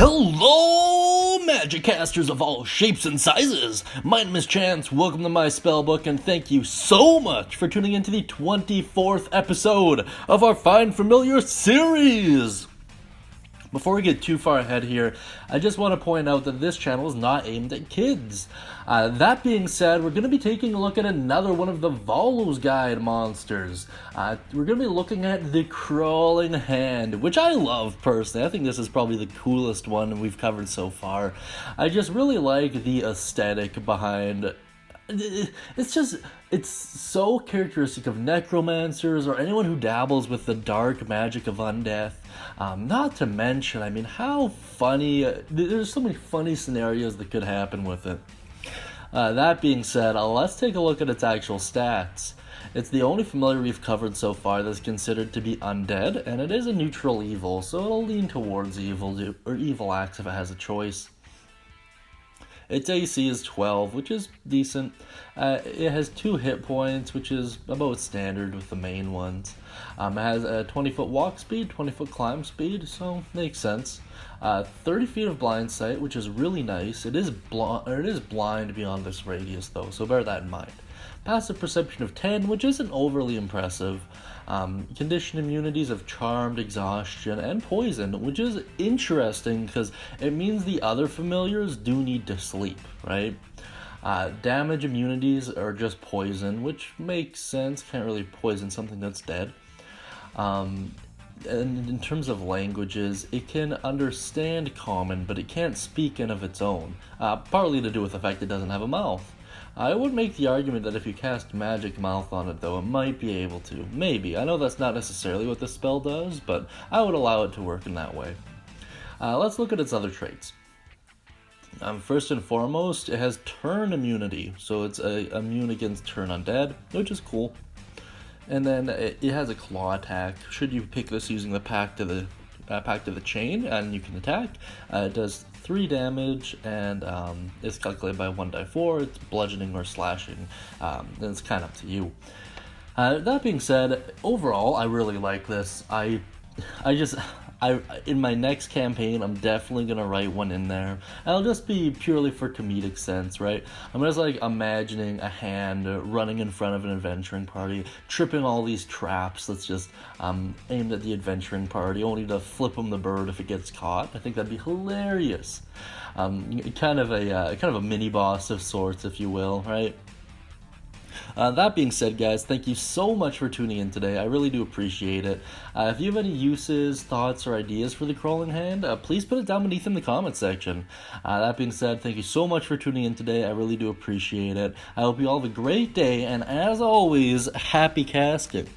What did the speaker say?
Hello, magic casters of all shapes and sizes. My name is Chance. Welcome to my Spellbook, and thank you so much for tuning into the 24th episode of our Find Familiar series. Before we get too far ahead here, I just want to point out that this channel is not aimed at kids. That being said, we're going to be taking a look at another one of the Volo's Guide monsters. We're going to be looking at the Crawling Hand, which I love personally. I think this is probably the coolest one we've covered so far. I just really like the aesthetic behind it's so characteristic of necromancers or anyone who dabbles with the dark magic of undeath. Not to mention, I mean, how funny, there's so many funny scenarios that could happen with it. That being said, let's take a look at its actual stats. It's the only familiar we've covered so far that's considered to be undead, and it is a neutral evil, so it'll lean towards evil or evil acts if it has a choice. Its AC is 12, which is decent. It has 2 hit points, which is about standard with the main ones. It has a 20-foot walk speed, 20-foot climb speed, so makes sense. 30 feet of blind sight, which is really nice. It is blind beyond this radius, though, so bear that in mind. Passive perception of 10, which isn't overly impressive. Condition immunities of charmed, exhaustion, and poison, which is interesting because it means the other familiars do need to sleep, right? Damage immunities are just poison, which makes sense. Can't really poison something that's dead. And in terms of languages, it can understand common, but it can't speak in of its own, partly to do with the fact it doesn't have a mouth. I would make the argument that if you cast Magic Mouth on it, though, it might be able to. Maybe. I know that's not necessarily what the spell does, but I would allow it to work in that way. Let's look at its other traits. First and foremost, it has turn immunity, so it's immune against turn undead, which is cool. And then it has a claw attack. Should you pick this using the Pact of the Chain, and you can attack, it does 3 damage, and it's calculated by 1d4. It's bludgeoning or slashing, and it's kind of up to you. That being said, overall, I really like this. In my next campaign, I'm definitely gonna write one in there. And it'll just be purely for comedic sense, right? I'm just like imagining a hand running in front of an adventuring party, tripping all these traps that's just aimed at the adventuring party, only to flip them the bird if it gets caught. I think that'd be hilarious. Kind of a mini boss of sorts, if you will, right? That being said, guys, thank you so much for tuning in today. I really do appreciate it. If you have any uses, thoughts, or ideas for the Crawling Hand, please put it down beneath in the comment section. That being said, thank you so much for tuning in today. I really do appreciate it. I hope you all have a great day, and as always, happy casting.